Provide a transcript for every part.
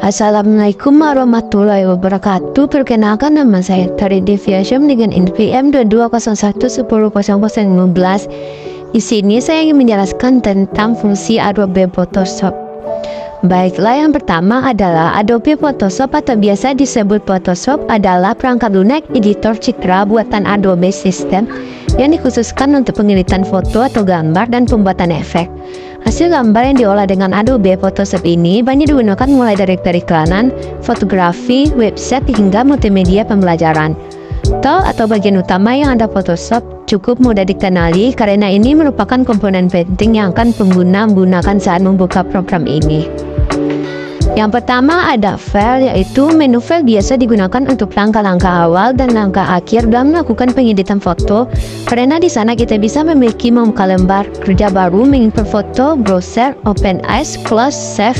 Assalamualaikum warahmatullahi wabarakatuh. Perkenalkan, nama saya Tari Deviation dengan NPM 2201100015. Di sini saya ingin menjelaskan tentang fungsi Adobe Photoshop. Baiklah, yang pertama adalah Adobe Photoshop atau biasa disebut Photoshop adalah perangkat lunak editor citra buatan Adobe System yang dikhususkan untuk pengeditan foto atau gambar dan pembuatan efek. Hasil gambar yang diolah dengan Adobe Photoshop ini banyak digunakan mulai dari periklanan, fotografi, website hingga multimedia pembelajaran. Tool atau bagian utama yang ada Photoshop cukup mudah dikenali karena ini merupakan komponen penting yang akan pengguna gunakan saat membuka program ini. Yang pertama ada File, yaitu menu File biasa digunakan untuk langkah-langkah awal dan langkah akhir dalam melakukan pengeditan foto, karena di sana kita bisa memiliki membuka lembar kerja baru, mengimport foto, browser, open as, close, save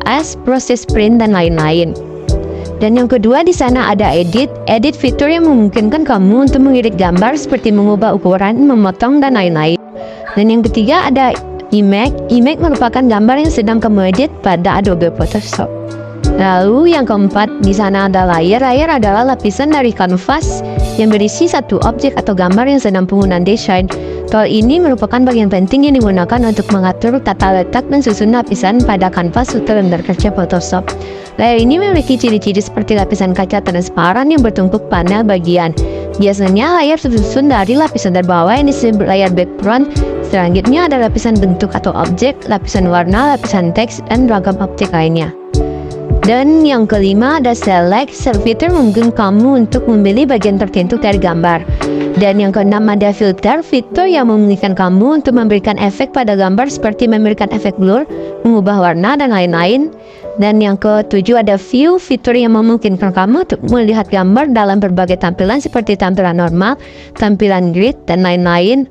as, proses print dan lain-lain. Dan yang kedua di sana ada edit fitur yang memungkinkan kamu untuk mengedit gambar seperti mengubah ukuran, memotong dan lain-lain. Dan yang ketiga ada Image merupakan gambar yang sedang kamu edit pada Adobe Photoshop. Lalu yang keempat di sana ada Layer adalah lapisan dari kanvas yang berisi satu objek atau gambar yang sedang penggunaan desain. Tool ini merupakan bagian penting yang digunakan untuk mengatur tata letak dan susun lapisan pada kanvas atau lembar kerja Photoshop. Layer ini memiliki ciri-ciri seperti lapisan kaca transparan yang bertumpuk panel bagian. Biasanya layar tersusun dari lapisan terbawah yang disebut layer background. Selanjutnya ada lapisan bentuk atau objek, lapisan warna, lapisan teks, dan ragam objek lainnya. Dan yang kelima ada Select fitur memungkinkan kamu untuk memilih bagian tertentu dari gambar. Dan yang keenam ada Filter, fitur yang memungkinkan kamu untuk memberikan efek pada gambar seperti memberikan efek blur, mengubah warna, dan lain-lain. Dan yang ketujuh ada View, fitur yang memungkinkan kamu untuk melihat gambar dalam berbagai tampilan seperti tampilan normal, tampilan grid, dan lain-lain.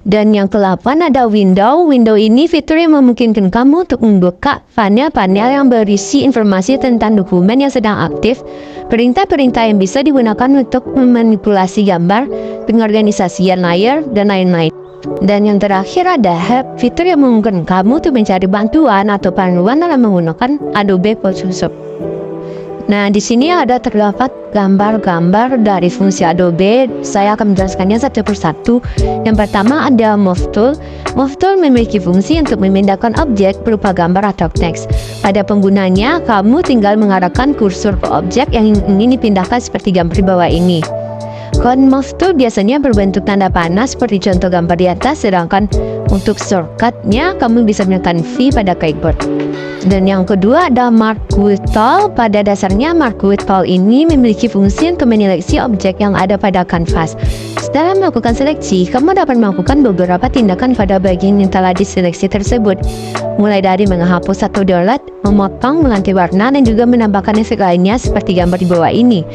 Dan yang ke-8 ada Window ini fitur yang memungkinkan kamu untuk membuka panel-panel yang berisi informasi tentang dokumen yang sedang aktif, perintah-perintah yang bisa digunakan untuk memanipulasi gambar, pengorganisasian layer, dan lain-lain. Dan yang terakhir ada Help, fitur yang memungkinkan kamu untuk mencari bantuan atau panduan dalam menggunakan Adobe Photoshop. Nah, di sini ada terdapat gambar-gambar dari fungsi Adobe. Saya akan menjelaskannya satu persatu. Yang pertama ada Move Tool. Move Tool memiliki fungsi untuk memindahkan objek berupa gambar atau teks. Pada penggunanya, kamu tinggal mengarahkan kursor ke objek yang ingin dipindahkan seperti gambar di bawah ini. Move Tool biasanya berbentuk tanda panah seperti contoh gambar di atas, sedangkan untuk shortcutnya kamu bisa menekan V pada keyboard. Dan yang kedua ada Mark with Tool. Pada dasarnya Mark with Tool ini memiliki fungsi untuk menyeleksi objek yang ada pada kanvas. Setelah melakukan seleksi, kamu dapat melakukan beberapa tindakan pada bagian yang telah diseleksi tersebut, mulai dari menghapus atau delete, memotong, mengganti warna, dan juga menambahkan efek lainnya seperti gambar di bawah ini.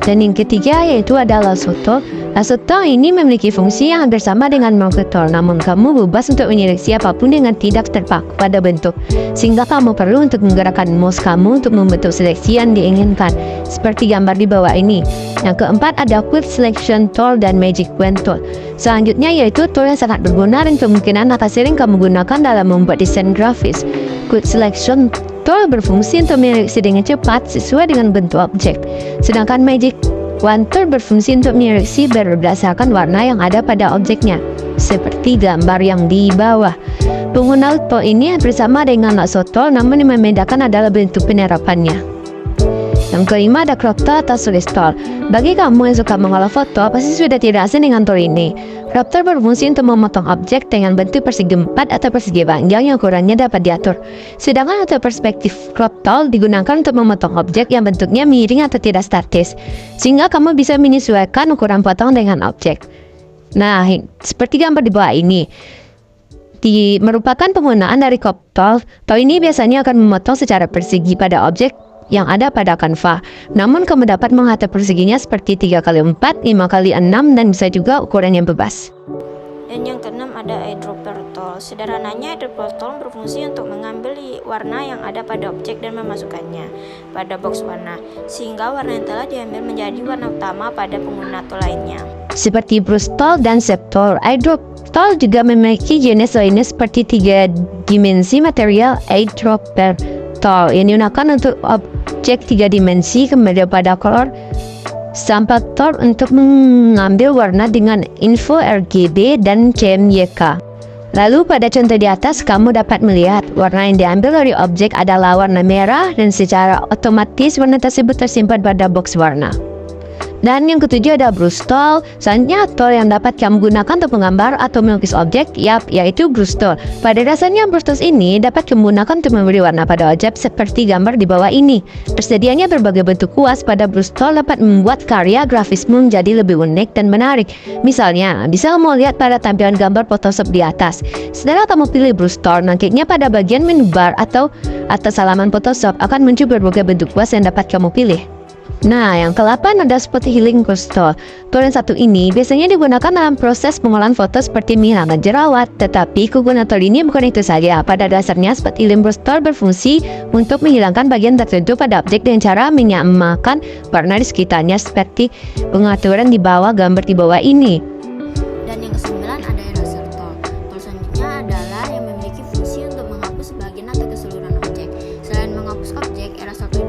Dan yang ketiga yaitu ada Lasso Tool. Lasso Tool ini memiliki fungsi yang hampir sama dengan Mark Tool, namun kamu bebas untuk menyeleksi apapun dengan tidak terpaku pada bentuk, sehingga kamu perlu untuk menggerakkan mouse kamu untuk membentuk seleksi yang diinginkan, seperti gambar di bawah ini. Yang keempat ada Quick Selection Tool dan Magic Wand Tool. Selanjutnya yaitu tool yang sangat berguna dan kemungkinan akan sering kamu gunakan dalam membuat desain grafis. Quick Selection Tool berfungsi untuk menyeleksi dengan cepat sesuai dengan bentuk objek, sedangkan Magic Wand Tool berfungsi untuk menyeleksi berdasarkan warna yang ada pada objeknya, seperti gambar yang di bawah. Pengguna tool ini hampir sama dengan Lasso Tool, namun yang membedakan adalah bentuk penerapannya. Yang kelima ada Crop Tool atau Stylus Tool. Bagi kamu yang suka mengolah foto, pasti sudah tidak asing dengan tool ini. Crop Tool berfungsi untuk memotong objek dengan bentuk persegi 4 atau persegi panjang yang ukurannya dapat diatur. Sedangkan untuk perspektif Crop Tool digunakan untuk memotong objek yang bentuknya miring atau tidak statis, sehingga kamu bisa menyesuaikan ukuran potong dengan objek. Nah, seperti gambar di bawah ini. Merupakan penggunaan dari Crop Tool. Tool ini biasanya akan memotong secara persegi pada objek yang ada pada kanva. Namun kamu dapat mengatur perseginya seperti 3x4, 5x6, dan bisa juga ukuran yang bebas. Dan yang keenam ada Eyedropper Tool. Sederhananya, Eyedropper Tool berfungsi untuk mengambil warna yang ada pada objek dan memasukkannya pada box warna, sehingga warna yang telah diambil menjadi warna utama pada pengguna tool lainnya. Seperti Brush Tool dan Shape Tool, Eyedropper Tool juga memiliki jenis lainnya seperti 3 dimensi material Eyedropper tool yang digunakan untuk objek 3 dimensi, kemudian pada color sample tool untuk mengambil warna dengan info RGB dan CMYK. Lalu pada contoh di atas kamu dapat melihat warna yang diambil dari objek adalah warna merah dan secara otomatis warna tersebut tersimpan pada box warna. Dan yang ketujuh ada brush tool. Selanjutnya tool yang dapat kamu gunakan untuk menggambar atau melukis objek, yaitu brush tool. Pada dasarnya brush tools ini dapat kamu gunakan untuk memberi warna pada objek seperti gambar di bawah ini. Tersedianya berbagai bentuk kuas pada brush tool dapat membuat karya grafismu menjadi lebih unik dan menarik. Misalnya, bisa kamu lihat pada tampilan gambar Photoshop di atas. Setelah kamu pilih brush tool, nantinya pada bagian menu bar atau atas halaman Photoshop akan muncul berbagai bentuk kuas yang dapat kamu pilih. Nah, yang ke-8 ada spot healing brush tool. Tool yang satu ini biasanya digunakan dalam proses pengolahan foto seperti menghilangkan jerawat. Tetapi kegunaan tool ini bukan itu saja. Pada dasarnya spot healing brush tool berfungsi untuk menghilangkan bagian tertentu pada objek dengan cara menyamakan warna di sekitarnya seperti pengaturan di bawah gambar di bawah ini. Dan yang ke-9 ada eraser tool. Tool selanjutnya adalah yang memiliki fungsi untuk menghapus sebagian atau keseluruhan objek. Selain menghapus objek, eraser tool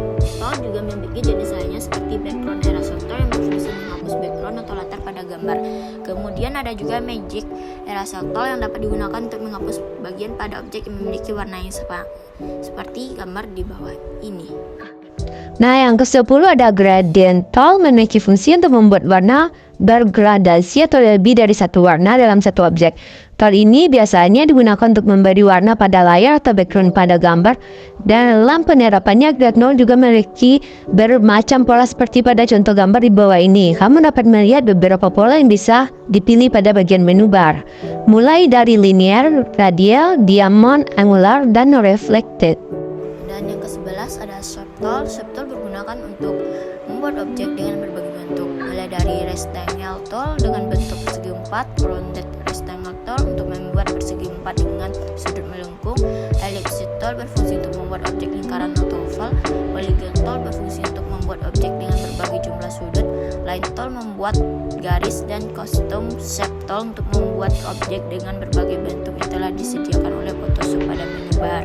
juga memiliki jenis lainnya seperti background eraser tool yang berfungsi menghapus background atau latar pada gambar. Kemudian ada juga magic eraser tool yang dapat digunakan untuk menghapus bagian pada objek yang memiliki warna yang seperti gambar di bawah ini. Nah, yang ke-10 ada gradient tool, memiliki fungsi untuk membuat warna bergradasi atau lebih dari satu warna dalam satu objek. Tool ini biasanya digunakan untuk memberi warna pada layar atau background pada gambar. Dan dalam penerapannya, gradient tool juga memiliki bermacam pola seperti pada contoh gambar di bawah ini. Kamu dapat melihat beberapa pola yang bisa dipilih pada bagian menu bar, mulai dari linear, radial, diamond, angular, dan reflected. Dan yang ke-11 ada shape tool. Shape tool digunakan untuk membuat objek dengan berbagai bentuk, mulai dari rectangle tool dengan bentuk persegi 4, rounded rectangle tool untuk membuat persegi 4 dengan sudut melengkung, ellipse tool berfungsi untuk membuat objek lingkaran atau oval, polygon tool berfungsi untuk membuat objek dengan berbagai jumlah sudut, line tool membuat garis, dan custom shape tool untuk membuat objek dengan berbagai bentuk yang telah disediakan oleh Photoshop pada menu bar.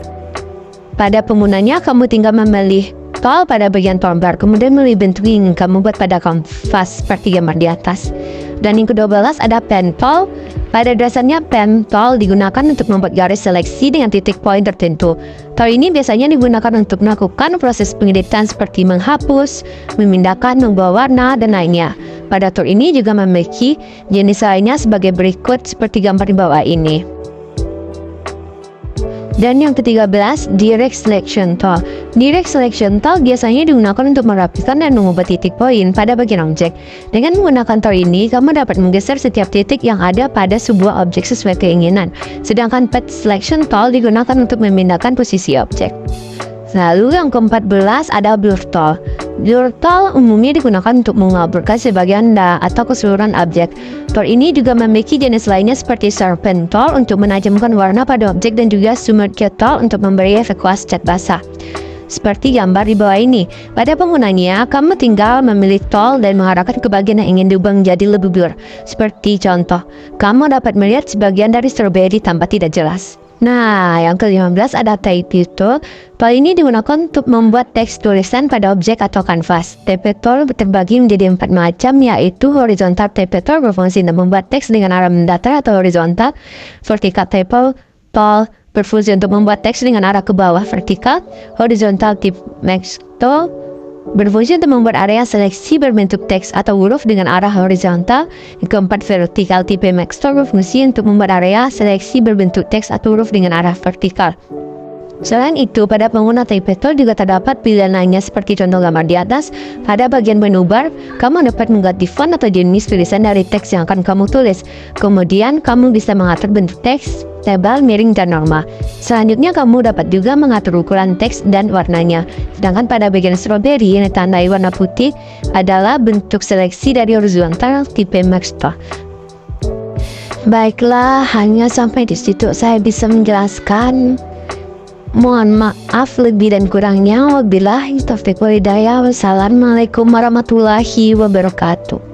Pada penggunanya, kamu tinggal memilih tool pada bagian toolbar, kemudian memilih bentuk yang ingin kamu buat pada kanvas seperti gambar di atas. Dan yang ke-12 ada pen tool. Pada dasarnya pen tool digunakan untuk membuat garis seleksi dengan titik poin tertentu. Tool ini biasanya digunakan untuk melakukan proses pengeditan seperti menghapus, memindahkan, membawa warna, dan lainnya. Pada tool ini juga memiliki jenis lainnya sebagai berikut seperti gambar di bawah ini. Dan yang ke-13, Direct Selection Tool. Direct Selection Tool biasanya digunakan untuk merapikan dan mengubah titik poin pada bagian objek. Dengan menggunakan tool ini, kamu dapat menggeser setiap titik yang ada pada sebuah objek sesuai keinginan. Sedangkan Path Selection Tool digunakan untuk memindahkan posisi objek. Lalu yang ke-14 ada Blur Tool. Blur Tool umumnya digunakan untuk mengaburkan sebagian atau keseluruhan objek. Tool ini juga memiliki jenis lainnya seperti Sharpen Tool untuk menajamkan warna pada objek dan juga Smudge Tool untuk memberi efek kuas cat basah. Seperti gambar di bawah ini. Pada penggunanya, kamu tinggal memilih tool dan mengarahkan ke bagian yang ingin diubah menjadi lebih blur. Seperti contoh, kamu dapat melihat sebagian dari strawberry tanpa tidak jelas. Nah, yang ke-15 ada Type Tool. Tool ini digunakan untuk membuat teks tulisan pada objek atau kanvas. Type Tool terbagi menjadi 4 macam, yaitu Horizontal Type Tool berfungsi untuk membuat teks dengan arah mendatar atau horizontal. Vertical Type Tool berfungsi untuk membuat teks dengan arah ke bawah vertikal. Horizontal Type Max Tool berfungsi untuk membuat area seleksi berbentuk teks atau huruf dengan arah horizontal. Yang keempat, Vertical Type Max Tool berfungsi untuk membuat area seleksi berbentuk teks atau huruf dengan arah vertikal. Selain itu, pada pengguna Type Tool juga terdapat pilihan lainnya seperti contoh gambar di atas. Pada bagian menu bar, kamu dapat mengganti font atau jenis tulisan dari teks yang akan kamu tulis. Kemudian, kamu bisa mengatur bentuk teks, tebal, miring, dan normal. Selanjutnya, kamu dapat juga mengatur ukuran teks dan warnanya. Sedangkan pada bagian strawberry yang ditandai warna putih adalah bentuk seleksi dari horizontal Type Max Tool. Baiklah, hanya sampai di situ saya bisa menjelaskan. Mohon maaf lebih dan kurangnya. Wabillahi taufiq wal hidayah. Wassalamualaikum warahmatullahi wabarakatuh.